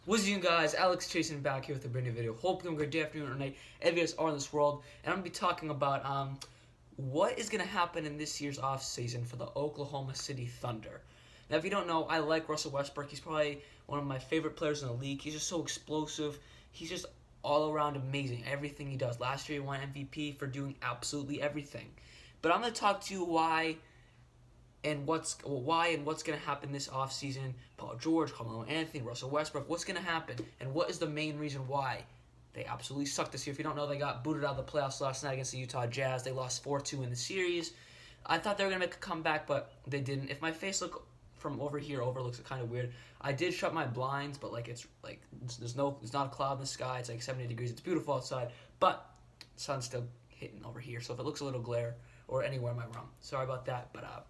What's up, guys? Alex Chasen back here with a brand new video. Hope you're having a great afternoon or night. Every guys are in this world, and I'm gonna be talking about what is gonna happen in this year's off season for the Oklahoma City Thunder. Now, if you don't know, I like Russell Westbrook. He's probably one of my favorite players in the league. He's just so explosive. He's just all around amazing. Everything he does. Last year he won MVP for doing absolutely everything. But I'm gonna talk to you why and what's going to happen this offseason. Paul George, Carmelo Anthony, Russell Westbrook, what's going to happen, and what is the main reason why they absolutely suck this year. If you don't know, they got booted out of the playoffs last night against the Utah Jazz. They lost 4-2 in the series. I thought they were going to make a comeback, but they didn't. If my face look from over here looks kind of weird, I did shut my blinds, but there's not a cloud in the sky. It's like 70 degrees. It's beautiful outside, but the sun's still hitting over here. So if it looks a little glare or anywhere in my room, sorry about that, but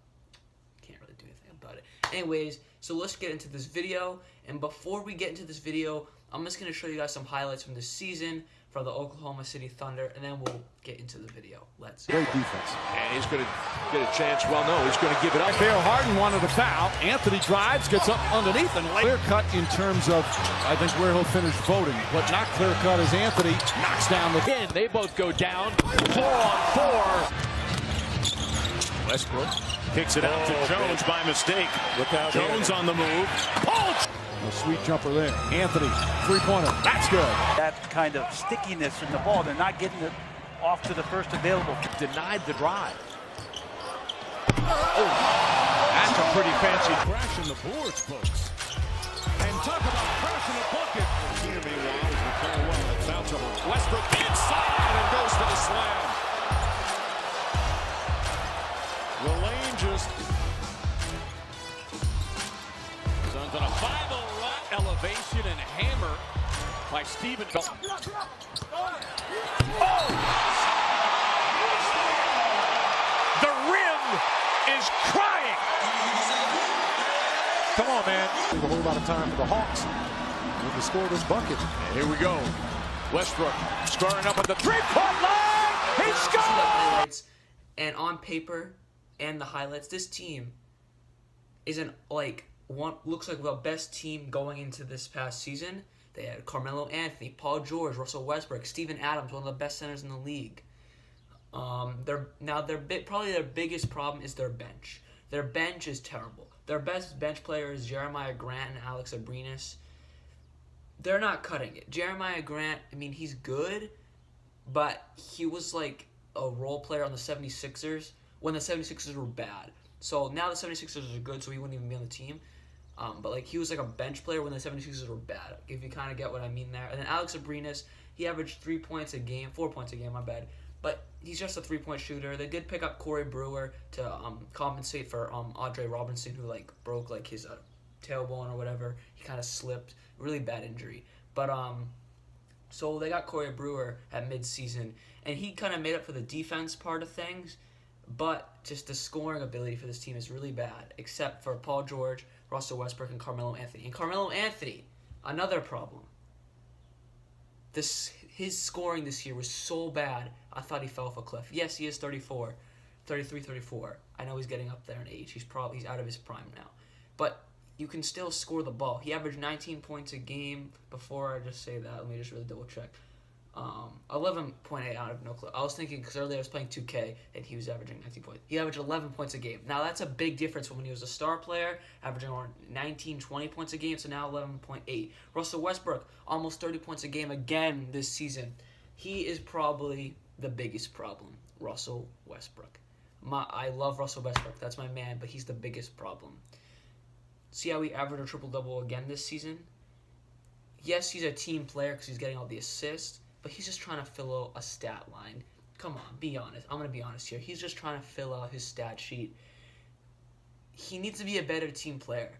can't really do anything about it. Anyways, so let's get into this video. And before we get into this video, I'm just going to show you guys some highlights from this season for the Oklahoma City Thunder, and then we'll get into the video. Let's go. Great defense. And he's going to get a chance. Well, no, he's going to give it up. Dale Harden wanted a foul. Anthony drives, gets up underneath, and clear cut in terms of, I think, where he'll finish voting. But not clear cut as Anthony knocks down the pin. They both go down. 4-on-4. Westbrook kicks it out to Jones by mistake. Look out. Jones on the move. Oh! A sweet jumper there. Anthony, three-pointer. That's good. That kind of stickiness in the ball. They're not getting it off to the first available. Denied the drive. Oh, that's a pretty fancy crash in the boards, folks. And talk about crashing the bucket. Here, meanwhile, is McCall well in foul trouble. Westbrook inside and goes to the slam. The lane just Suns on a 5-0 run. Elevation and hammer by Steven. Oh! The rim is crying. Come on, man. A whole lot of time for the Hawks when they score this bucket. And here we go. Westbrook scoring up at the three-point line. He scores. And on paper and the highlights, this team isn't looks like the best team going into this past season. They had Carmelo Anthony, Paul George, Russell Westbrook, Steven Adams, one of the best centers in the league. Probably their biggest problem is their bench. Their bench is terrible. Their best bench player is Jeremiah Grant and Alex Abrinas. They're not cutting it. Jeremiah Grant, I mean, he's good, but he was like a role player on the 76ers when the 76ers were bad. So now the 76ers are good, so he wouldn't even be on the team. But he was like a bench player when the 76ers were bad, if you kind of get what I mean there. And then Alex Abrinas, he averaged 4 points a game, my bad. But he's just a three-point shooter. They did pick up Corey Brewer to compensate for Andre Robinson, who broke his tailbone or whatever. He kind of slipped, really bad injury. But so they got Corey Brewer at mid-season, and he kind of made up for the defense part of things. But just the scoring ability for this team is really bad, except for Paul George, Russell Westbrook, and Carmelo Anthony. And Carmelo Anthony, another problem. His scoring this year was so bad, I thought he fell off a cliff. Yes, he is 34. I know he's getting up there in age. He's out of his prime now. But you can still score the ball. He averaged 19 points a game. Before I just say that, let me just really double check. 11.8 out of no clue. I was thinking because earlier I was playing 2K and he was averaging 19 points. He averaged 11 points a game. Now that's a big difference from when he was a star player, averaging around 19, 20 points a game, so now 11.8. Russell Westbrook, almost 30 points a game again this season. He is probably the biggest problem, Russell Westbrook. I love Russell Westbrook. That's my man, but he's the biggest problem. See how he averaged a triple-double again this season? Yes, he's a team player because he's getting all the assists, but he's just trying to fill out a stat line. Come on, be honest. I'm going to be honest here. He's just trying to fill out his stat sheet. He needs to be a better team player.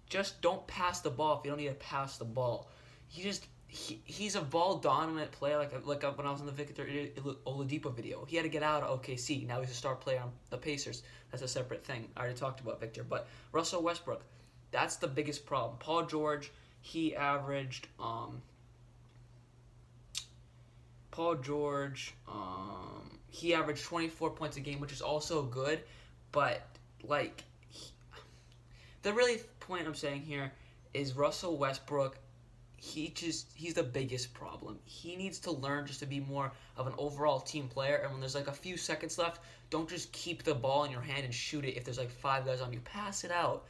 Just don't pass the ball if you don't need to pass the ball. He's a ball-dominant player, like when I was in the Victor Oladipo video. He had to get out of OKC. Now he's a star player on the Pacers. That's a separate thing. I already talked about Victor. But Russell Westbrook, that's the biggest problem. Paul George, he averaged... he averaged 24 points a game, which is also good, but the really point I'm saying here is Russell Westbrook he's the biggest problem. He needs to learn just to be more of an overall team player, and when there's like a few seconds left, don't just keep the ball in your hand and shoot it if there's like 5 guys on you. Pass it out.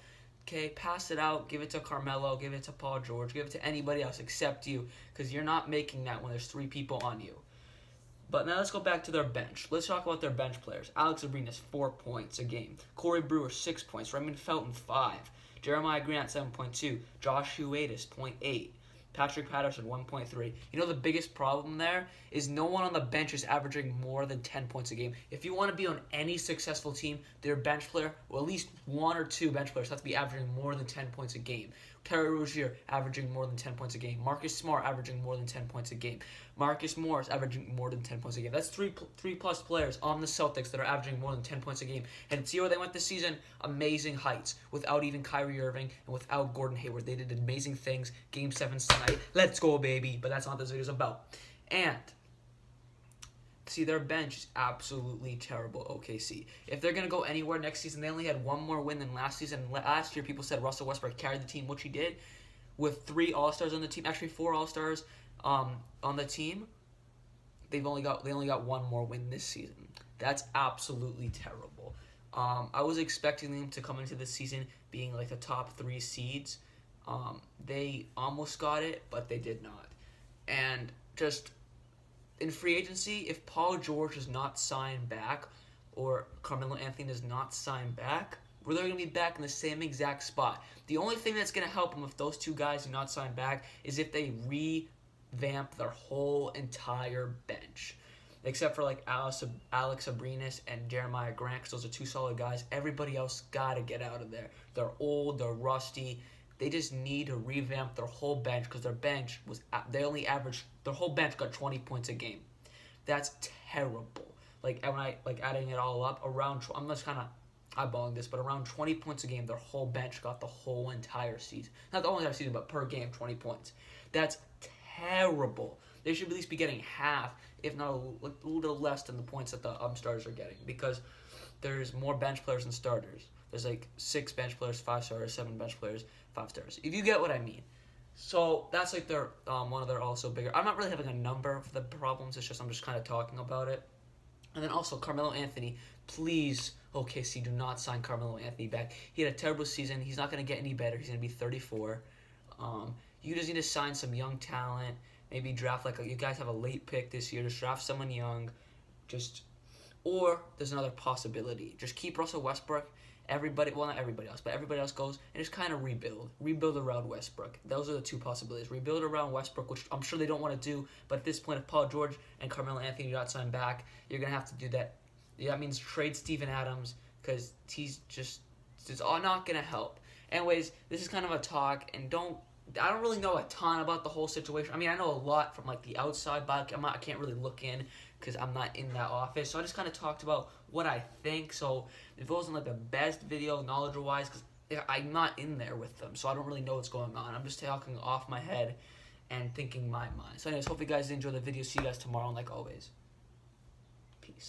Okay, pass it out, give it to Carmelo, give it to Paul George, give it to anybody else except you, because you're not making that when there's 3 people on you. But now let's go back to their bench. Let's talk about their bench players. Alex Abrinas, 4 points a game. Corey Brewer, 6 points. Raymond Felton, 5. Jeremiah Grant, 7.2. Josh Huatis, 0.8. Patrick Patterson, 1.3. You know the biggest problem there is no one on the bench is averaging more than 10 points a game. If you want to be on any successful team, their bench player, or at least 1 or 2 bench players, have to be averaging more than 10 points a game. Terry Rozier averaging more than 10 points a game. Marcus Smart averaging more than 10 points a game. Marcus Morris averaging more than 10 points a game. That's three plus players on the Celtics that are averaging more than 10 points a game. And see where they went this season? Amazing heights. Without even Kyrie Irving and without Gordon Hayward. They did amazing things. Game 7 tonight. Let's go, baby. But that's not what this video is about. And see, their bench is absolutely terrible, OKC. If they're going to go anywhere next season, they only had 1 more win than last season. Last year, people said Russell Westbrook carried the team, which he did, with 3 All-Stars on the team. Actually, 4 All-Stars on the team. They only got 1 more win this season. That's absolutely terrible. I was expecting them to come into this season being like the top 3 seeds. They almost got it, but they did not. And just in free agency, if Paul George does not sign back or Carmelo Anthony does not sign back, they're going to be back in the same exact spot. The only thing that's going to help them if those 2 guys do not sign back is if they revamp their whole entire bench. Except for like Alex Abrinas and Jeremiah Grant, because those are 2 solid guys. Everybody else got to get out of there. They're old, they're rusty. They just need to revamp their whole bench, because their bench was, they only averaged, their whole bench got 20 points a game. That's terrible. Like, when I, like, adding it all up, around, I'm just kind of eyeballing this, but around 20 points a game, their whole bench got the whole entire season. Not the whole entire season, but per game, 20 points. That's terrible. They should at least be getting half, if not a little less than the points that the starters are getting, because there's more bench players than starters. There's like 6 bench players, 5 starters, 7 bench players, 5 starters. If you get what I mean. So that's like their one of their also bigger. I'm not really having a number for the problems. It's just I'm just kind of talking about it. And then also Carmelo Anthony. Please, OKC, do not sign Carmelo Anthony back. He had a terrible season. He's not going to get any better. He's going to be 34. You just need to sign some young talent. Maybe draft you guys have a late pick this year. Just draft someone young. Or there's another possibility. Just keep Russell Westbrook. Everybody, well, not everybody else, but everybody else goes and just kind of rebuild around Westbrook. Those are the 2 possibilities. Rebuild around Westbrook, which I'm sure they don't want to do, but at this point, if Paul George and Carmelo Anthony do not sign back, you're going to have to do that. Yeah, that means trade Steven Adams, because he's just not going to help. Anyways, this is kind of a talk, and I don't really know a ton about the whole situation. I mean, I know a lot from like the outside, but I can't really look in because I'm not in that office. So I just kind of talked about what I think. So if it wasn't like the best video knowledge-wise, because I'm not in there with them, so I don't really know what's going on. I'm just talking off my head and thinking my mind. So anyways, hope you guys enjoy the video. See you guys tomorrow, and like always, peace.